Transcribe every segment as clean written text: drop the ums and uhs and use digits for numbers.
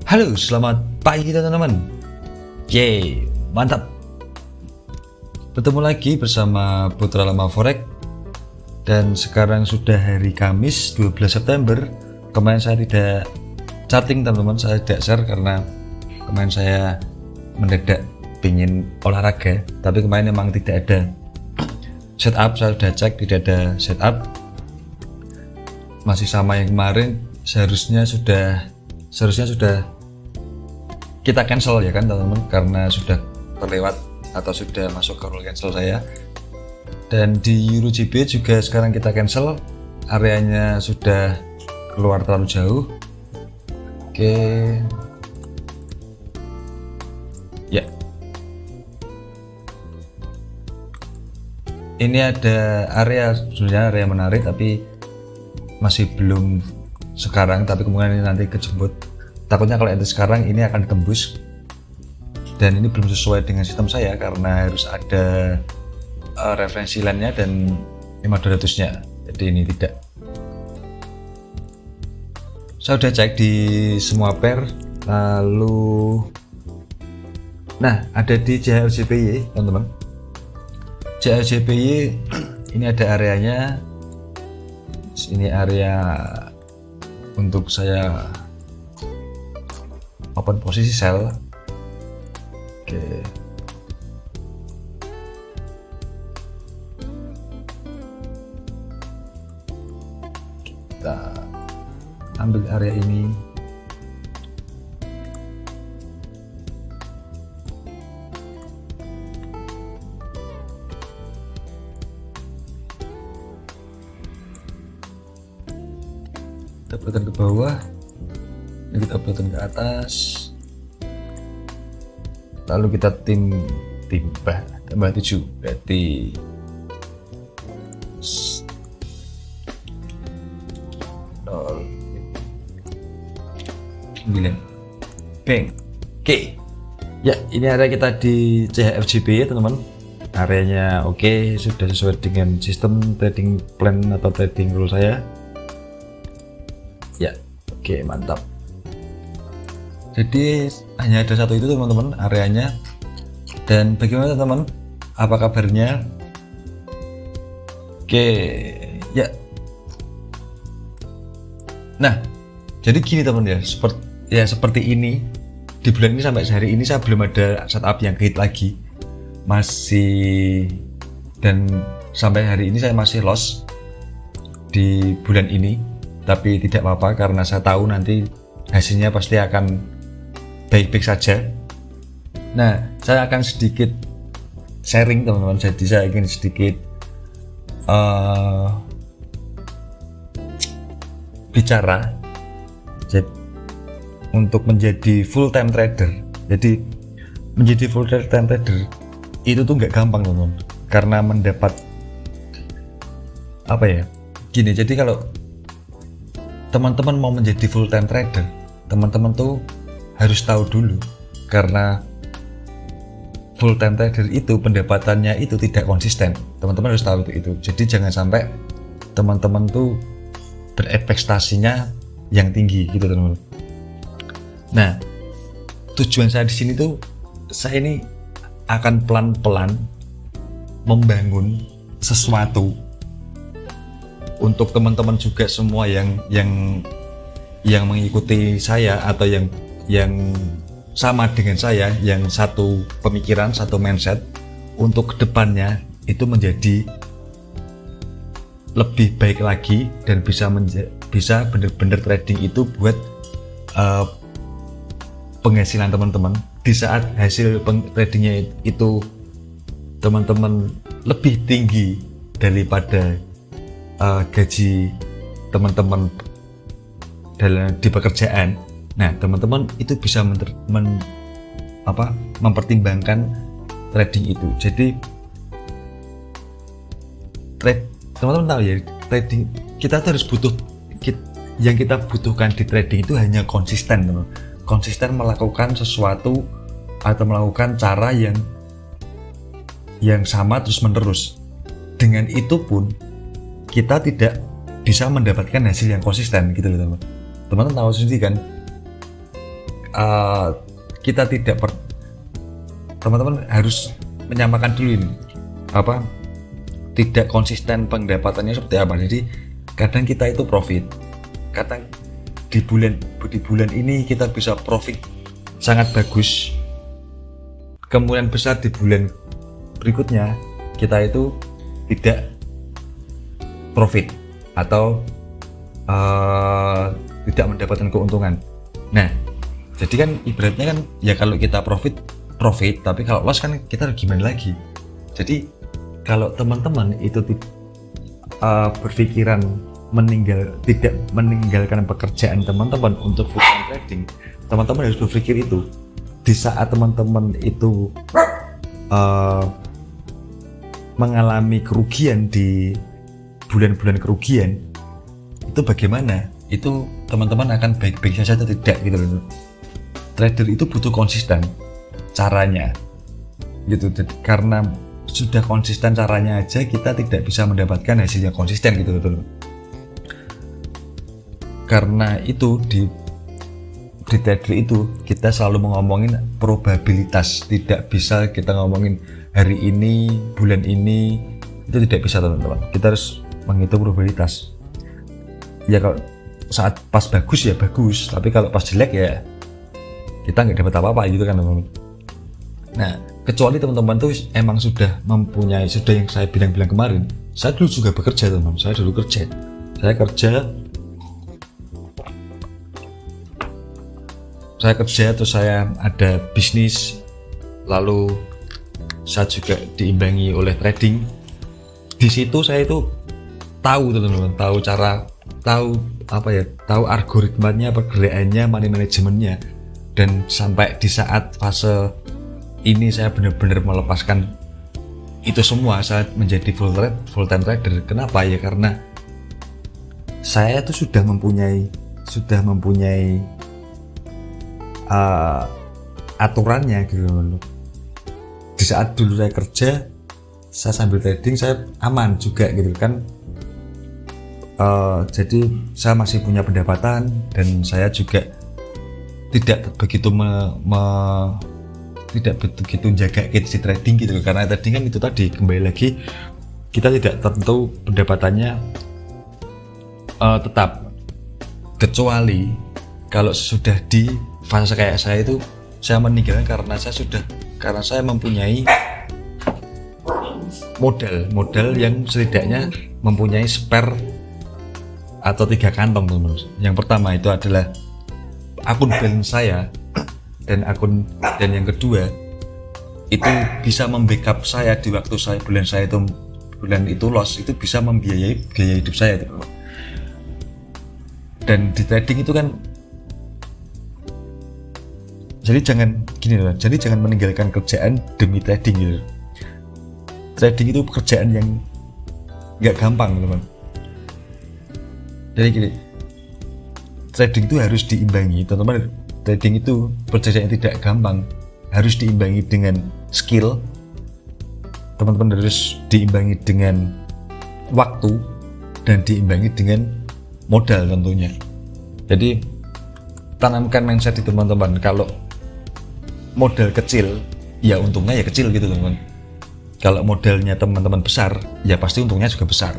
Halo, selamat pagi teman-teman. Yeay, mantap. Bertemu lagi bersama Putra Lama Forex. Dan sekarang sudah hari Kamis 12 September. Kemarin saya tidak chatting teman-teman, saya tidak share karena kemarin saya mendadak pingin olahraga. Tapi kemarin memang tidak ada setup, saya sudah cek tidak ada setup. Masih sama yang kemarin, seharusnya sudah kita cancel ya kan teman-teman, karena sudah terlewat atau sudah masuk ke rule cancel saya. Dan di Euro JB juga sekarang kita cancel, areanya sudah keluar terlalu jauh. Oke ya, ini ada area, sebenarnya area menarik tapi masih belum sekarang, tapi kemungkinan ini nanti kejemput. Takutnya kalau itu sekarang ini akan tembus, dan ini belum sesuai dengan sistem saya karena harus ada referensi lainnya dan 500 nya, jadi ini tidak. Saya udah cek di semua pair, lalu nah ada di CHLJPY teman-teman. CHLJPY ini ada areanya, ini area untuk saya open posisi sell. Oke, kita ambil area ini. Kita berikan ke bawah, ini kita berikan ke atas, lalu kita tambah 7, berarti 9 bang. Oke ya, ini area kita di CHFJB ya teman-teman. Areanya oke, sudah sesuai dengan sistem trading plan atau trading rule saya ya. Oke, mantap. Jadi hanya ada satu itu teman-teman areanya. Dan bagaimana teman-teman, apa kabarnya? Oke ya, nah jadi gini teman ya, seperti ini di bulan ini. Sampai hari ini saya belum ada setup yang hit lagi, masih, dan sampai hari ini saya masih loss di bulan ini. Tapi tidak apa-apa karena saya tahu nanti hasilnya pasti akan baik-baik saja. Nah, saya akan sedikit sharing teman-teman. Jadi saya ingin sedikit bicara untuk menjadi full time trader. Jadi menjadi full time trader itu tuh nggak gampang teman-teman, karena mendapat apa ya, gini. Jadi kalau teman-teman mau menjadi full time trader, teman-teman tuh harus tahu dulu, karena full time trader itu pendapatannya itu tidak konsisten. Teman-teman harus tahu itu. Jadi jangan sampai teman-teman tuh berekspektasinya yang tinggi gitu teman-teman. Nah, tujuan saya di sini tuh, saya ini akan pelan-pelan membangun sesuatu untuk teman-teman juga semua yang mengikuti saya atau yang sama dengan saya, yang satu pemikiran, satu mindset, untuk kedepannya itu menjadi lebih baik lagi dan bisa benar-benar trading itu buat penghasilan teman-teman. Di saat hasil tradingnya itu teman-teman lebih tinggi daripada gaji teman-teman di pekerjaan, nah teman-teman itu bisa mempertimbangkan trading itu. Jadi teman-teman tahu ya, trading kita tuh harus yang kita butuhkan di trading itu hanya konsisten teman. Konsisten melakukan sesuatu atau melakukan cara yang sama terus menerus. Dengan itu pun kita tidak bisa mendapatkan hasil yang konsisten gitu loh teman. Teman-teman tahu sendiri kan, kita tidak teman-teman harus menyamakan dulu ini tidak konsisten pendapatannya seperti apa. Jadi kadang kita itu profit, kadang di bulan ini kita bisa profit sangat bagus, kemudian besar di bulan berikutnya kita itu tidak profit atau tidak mendapatkan keuntungan. Nah, jadi kan ibaratnya kan ya kalau kita profit, tapi kalau loss kan kita gimana lagi. Jadi kalau teman-teman itu berpikiran tidak meninggalkan pekerjaan teman-teman untuk full time trading, teman-teman harus berpikir itu di saat teman-teman itu mengalami kerugian di bulan-bulan kerugian, itu bagaimana? Itu teman-teman akan baik-baik saja atau tidak gitu loh. Trader itu butuh konsisten caranya gitu, karena sudah konsisten caranya aja kita tidak bisa mendapatkan hasilnya konsisten gitu loh. Karena itu di trader itu kita selalu ngomongin probabilitas, tidak bisa kita ngomongin hari ini, bulan ini, itu tidak bisa teman-teman. Kita harus menghitung probabilitas. Ya kalau saat pas bagus ya bagus, tapi kalau pas jelek ya kita nggak dapat apa-apa gitu kan teman-teman. Nah, kecuali teman-teman tuh emang sudah mempunyai, sudah yang saya bilang kemarin, saya dulu juga bekerja teman-teman, saya kerja terus saya ada bisnis, lalu saya juga diimbangi oleh trading. Di situ saya itu tahu teman-teman, tahu algoritmanya, pergerakannya, money manajemennya. Dan sampai di saat fase ini saya benar-benar melepaskan itu semua, saya menjadi full time trader. Kenapa ya? Karena saya itu sudah mempunyai aturannya gitu loh. Di saat dulu saya kerja, saya sambil trading, saya aman juga gitu kan. Jadi saya masih punya pendapatan dan saya juga tidak begitu jaga si trading gitu, karena trading kan itu tadi kembali lagi kita tidak tentu pendapatannya tetap, kecuali kalau sudah di fase kayak saya itu saya meninggalkan karena saya mempunyai modal yang setidaknya mempunyai spare atau 3 kantong teman-teman. Yang pertama itu adalah akun balance saya, dan yang kedua itu bisa membackup saya di waktu bulan itu loss, itu bisa membiayai biaya hidup saya teman-teman. Dan di trading itu kan jadi jangan meninggalkan kerjaan demi trading gitu. Trading itu pekerjaan yang nggak gampang teman-teman. Jadi gini, trading itu harus diimbangi teman-teman. Trading itu pekerjaan yang tidak gampang, harus diimbangi dengan skill, teman-teman harus diimbangi dengan waktu, dan diimbangi dengan modal tentunya. Jadi tanamkan mindset di teman-teman, kalau modal kecil ya untungnya ya kecil gitu teman-teman. Kalau modalnya teman-teman besar ya pasti untungnya juga besar.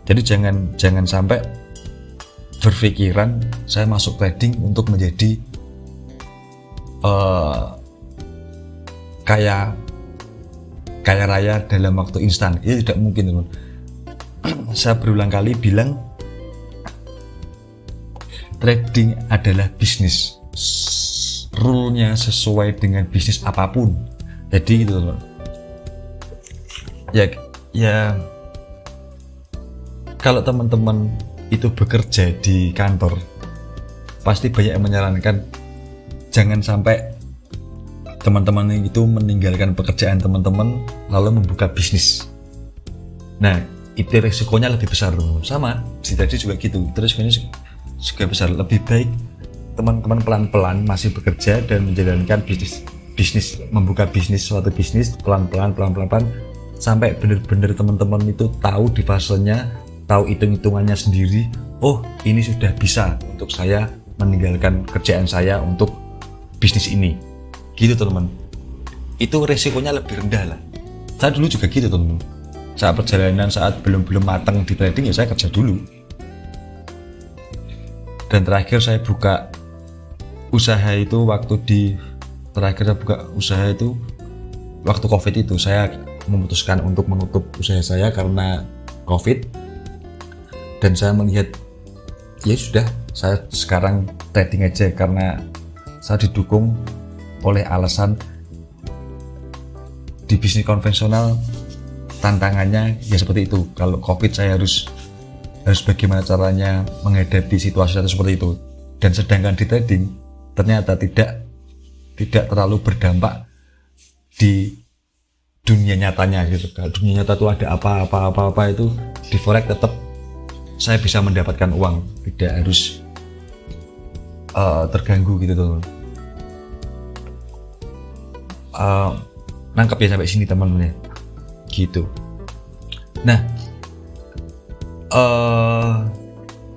Jadi jangan sampai berpikiran saya masuk trading untuk menjadi kaya raya dalam waktu instan. Itu tidak mungkin teman. Saya berulang kali bilang trading adalah bisnis, rule-nya sesuai dengan bisnis apapun. Jadi gitu teman. Ya kalau teman-teman itu bekerja di kantor, pasti banyak yang menyarankan jangan sampai teman-teman itu meninggalkan pekerjaan teman-teman lalu membuka bisnis. Nah, itu resikonya lebih besar teman-teman. Sama di tadi juga gitu, terus resikonya juga besar. Lebih baik teman-teman pelan-pelan masih bekerja dan menjalankan bisnis, membuka suatu bisnis pelan-pelan sampai benar-benar teman-teman itu tahu di fasenya, tahu hitung-hitungannya sendiri. Oh, ini sudah bisa untuk saya meninggalkan kerjaan saya untuk bisnis ini gitu teman-teman. Itu resikonya lebih rendah lah. Saya dulu juga gitu teman-teman. Saat perjalanan, saat belum matang di trading, ya saya kerja dulu. Dan terakhir saya buka usaha itu waktu COVID itu. Saya memutuskan untuk menutup usaha saya karena COVID. Dan saya melihat, ya sudah, saya sekarang trading aja karena saya didukung oleh alasan di bisnis konvensional tantangannya ya seperti itu. Kalau COVID saya harus bagaimana caranya menghadapi situasi seperti itu. Dan sedangkan di trading ternyata tidak terlalu berdampak di dunia nyatanya gitu. Kalau dunia nyata itu ada apa itu, di forex tetap saya bisa mendapatkan uang, tidak harus terganggu gitu tuh. Nangkep ya sampai sini teman-teman ya. Gitu. Nah,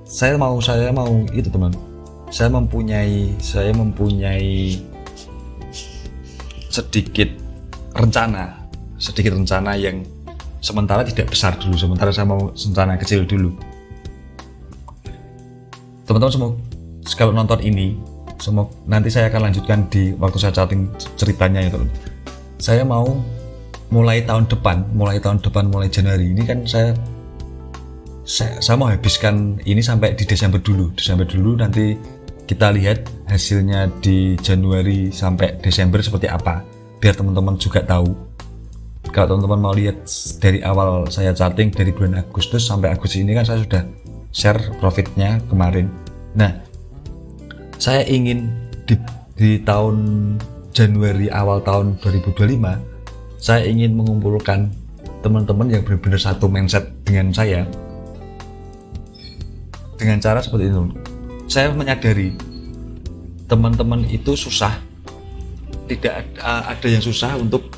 saya mau itu teman. Saya mempunyai sedikit rencana yang sementara tidak besar dulu. Sementara saya mau rencana kecil dulu. Teman-teman semua, kalau nonton ini, nanti saya akan lanjutkan di waktu saya chatting ceritanya ya teman. Saya mau mulai tahun depan, mulai Januari ini kan saya mau habiskan ini sampai di Desember dulu. Nanti kita lihat hasilnya di Januari sampai Desember seperti apa, biar teman-teman juga tahu. Kalau teman-teman mau lihat dari awal saya charting dari bulan Agustus sampai Agustus ini kan saya sudah share profitnya kemarin. Nah, saya ingin di tahun Januari awal tahun 2025 saya ingin mengumpulkan teman-teman yang benar-benar satu mindset dengan saya. Dengan cara seperti itu, saya menyadari teman-teman itu susah, tidak ada yang susah untuk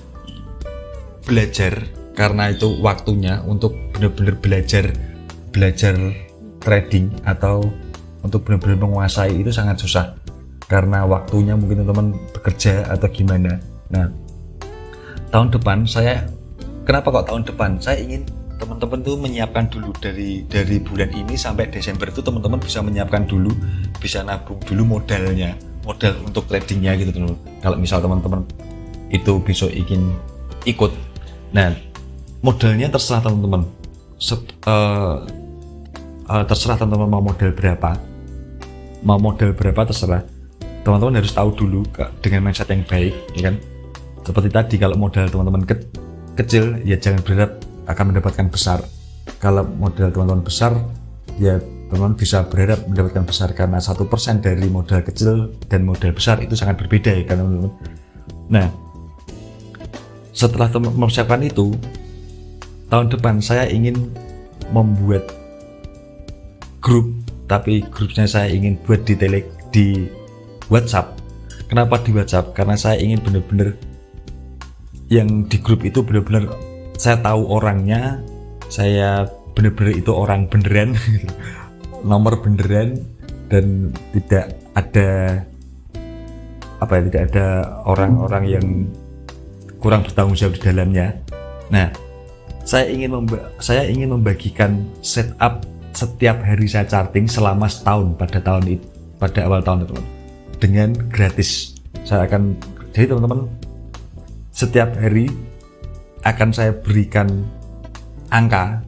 belajar karena itu waktunya untuk benar-benar belajar trading atau untuk benar-benar menguasai itu sangat susah karena waktunya mungkin teman-teman bekerja atau gimana. Nah, tahun depan kenapa kok tahun depan? Saya ingin teman-teman tuh menyiapkan dulu dari bulan ini sampai Desember itu teman-teman bisa menyiapkan dulu, bisa nabung dulu modal untuk tradingnya gitu teman-teman. Kalau misal teman-teman itu besok ingin ikut, nah modalnya terserah teman-teman. Terserah teman-teman mau modal berapa terserah. Teman-teman harus tahu dulu dengan mindset yang baik, ya kan? Seperti tadi, kalau modal teman-teman kecil, ya jangan berharap akan mendapatkan besar. Kalau modal teman-teman besar, ya teman-teman bisa berharap mendapatkan besar karena 1% dari modal kecil dan modal besar itu sangat berbeda ya kan teman-teman. Nah, setelah teman-teman mempersiapkan itu, tahun depan saya ingin membuat grup, tapi grupnya saya ingin buat di WhatsApp. Kenapa di WhatsApp? Karena saya ingin benar-benar yang di grup itu benar-benar saya tahu orangnya, saya benar-benar itu orang beneran, nomor beneran, dan tidak ada orang-orang yang kurang bertanggung jawab di dalamnya. Nah, saya ingin membagikan setup setiap hari saya charting selama setahun pada awal tahun teman-teman dengan gratis. Jadi teman-teman setiap hari akan saya berikan angka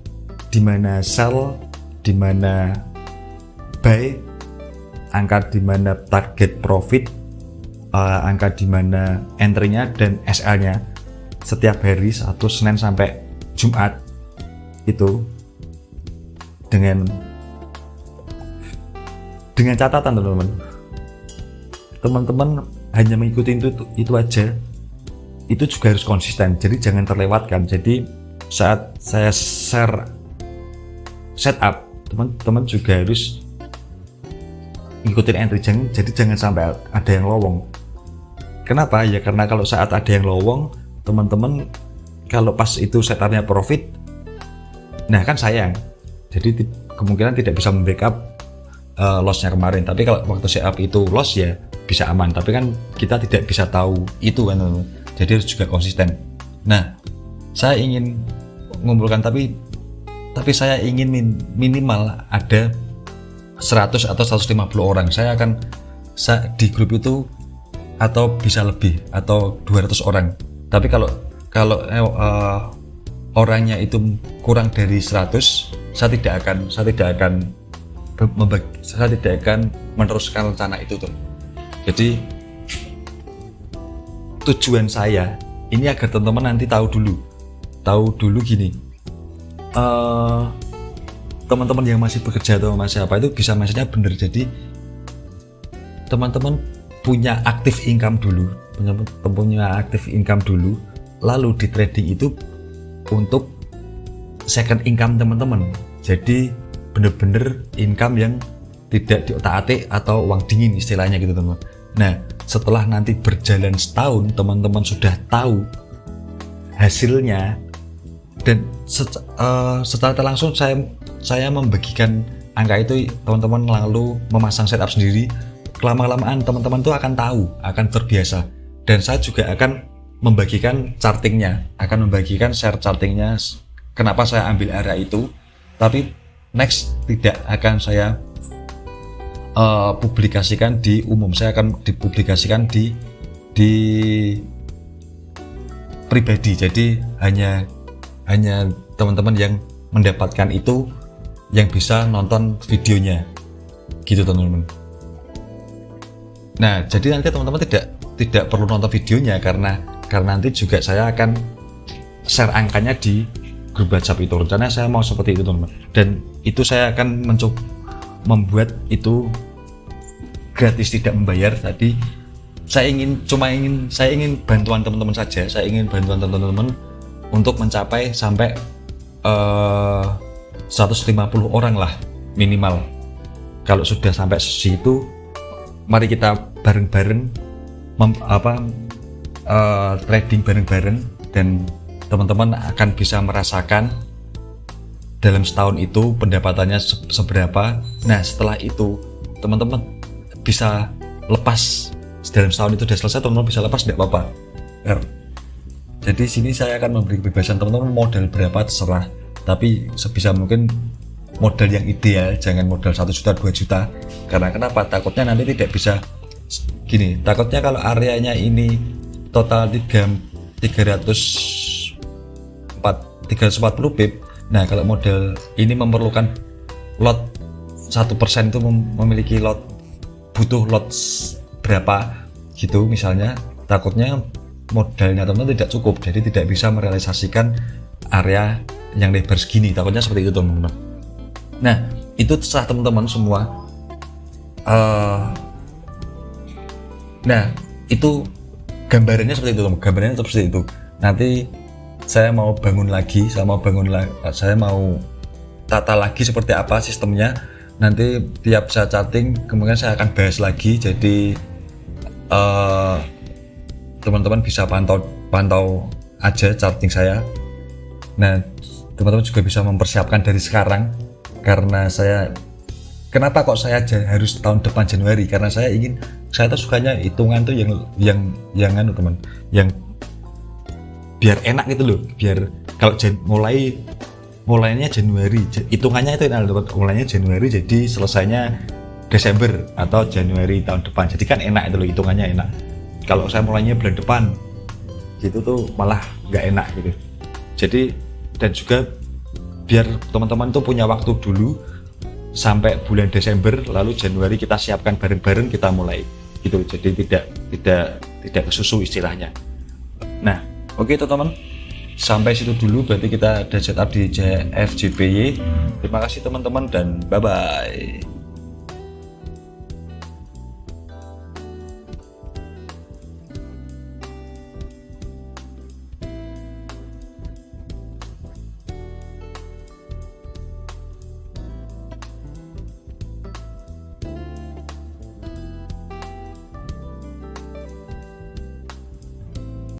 di mana sell, di mana buy, angka di mana target profit, angka di mana entry-nya dan SL-nya setiap hari, satu Senin sampai Jumat itu dengan catatan teman-teman hanya mengikuti itu aja, itu juga harus konsisten, jadi jangan terlewatkan. Jadi saat saya share setup, teman-teman juga harus ngikutin entry, jadi jangan sampai ada yang lowong. Kenapa? Ya karena kalau saat ada yang lowong, teman-teman kalau pas itu setupnya profit, nah kan sayang, jadi kemungkinan tidak bisa membackup lossnya kemarin. Tapi kalau waktu setup itu loss ya bisa aman, tapi kan kita tidak bisa tahu itu kan teman-teman. Jadi harus juga konsisten. Nah, saya ingin mengumpulkan tapi saya ingin minimal ada 100 atau 150 orang. Saya di grup itu, atau bisa lebih, atau 200 orang. Tapi kalau orangnya itu kurang dari 100, saya tidak akan meneruskan rencana itu tuh. Jadi tujuan saya ini agar teman-teman nanti tahu dulu gini, teman-teman yang masih bekerja atau masih apa itu bisa mindsetnya bener. Jadi teman-teman punya active income dulu, lalu di trading itu untuk second income teman-teman. Jadi bener-bener income yang tidak diotak-atik atau uang dingin istilahnya gitu teman-teman. Nah, setelah nanti berjalan setahun teman-teman sudah tahu hasilnya, dan secara langsung saya membagikan angka itu, teman-teman lalu memasang setup sendiri. Lama-lamaan teman-teman tuh akan tahu, akan terbiasa. Dan saya juga akan membagikan share chartingnya. Kenapa saya ambil area itu, tapi next tidak akan saya publikasikan di umum. Saya akan dipublikasikan di pribadi. Jadi hanya teman-teman yang mendapatkan itu yang bisa nonton videonya gitu teman-teman. Nah, jadi nanti teman-teman tidak perlu nonton videonya, karena nanti juga saya akan share angkanya di grup WhatsApp itu. Rencananya saya mau seperti itu teman-teman, dan itu saya akan mencoba membuat itu gratis, tidak membayar. Tadi saya ingin bantuan teman-teman saja. Saya ingin bantuan teman-teman untuk mencapai sampai 150 orang lah minimal. Kalau sudah sampai situ, mari kita bareng-bareng trading bareng-bareng, dan teman-teman akan bisa merasakan dalam setahun itu pendapatannya seberapa. Nah, setelah itu teman-teman bisa lepas. Dalam setahun itu sudah selesai, teman-teman bisa lepas, tidak apa-apa. Jadi sini saya akan memberi kebebasan teman-teman modal berapa terserah, tapi sebisa mungkin modal yang ideal, jangan modal 1 juta 2 juta. Karena kenapa? Takutnya nanti tidak bisa gini, takutnya kalau areanya ini total 340 pip. Nah, kalau model ini memerlukan lot 1% itu memiliki butuh lot berapa gitu misalnya, takutnya modalnya teman-teman tidak cukup, jadi tidak bisa merealisasikan area yang lebar segini. Takutnya seperti itu teman-teman. Nah, itu terserah teman-teman semua. Nah, itu gambarannya seperti itu teman. Gambarannya seperti itu. Nanti saya mau bangun lagi, saya mau tata lagi seperti apa sistemnya. Nanti tiap saya charting kemungkinan saya akan bahas lagi. Jadi teman-teman bisa pantau aja charting saya. Nah, teman-teman juga bisa mempersiapkan dari sekarang, karena kenapa kok saya harus tahun depan Januari, karena saya tuh sukanya hitungan tuh yang teman, yang biar enak gitu loh, biar kalau mulainya Januari, hitungannya itu enak loh, mulainya Januari jadi selesainya Desember atau Januari tahun depan, jadi kan enak itu loh, hitungannya enak. Kalau saya mulainya bulan depan gitu tuh malah nggak enak gitu. Jadi, dan juga biar teman-teman tuh punya waktu dulu sampai bulan Desember, lalu Januari kita siapkan bareng-bareng, kita mulai gitu. Jadi tidak kesusu istilahnya. Nah, oke teman-teman, sampai situ dulu berarti kita ada setup di FJPY. Terima kasih teman-teman dan bye bye.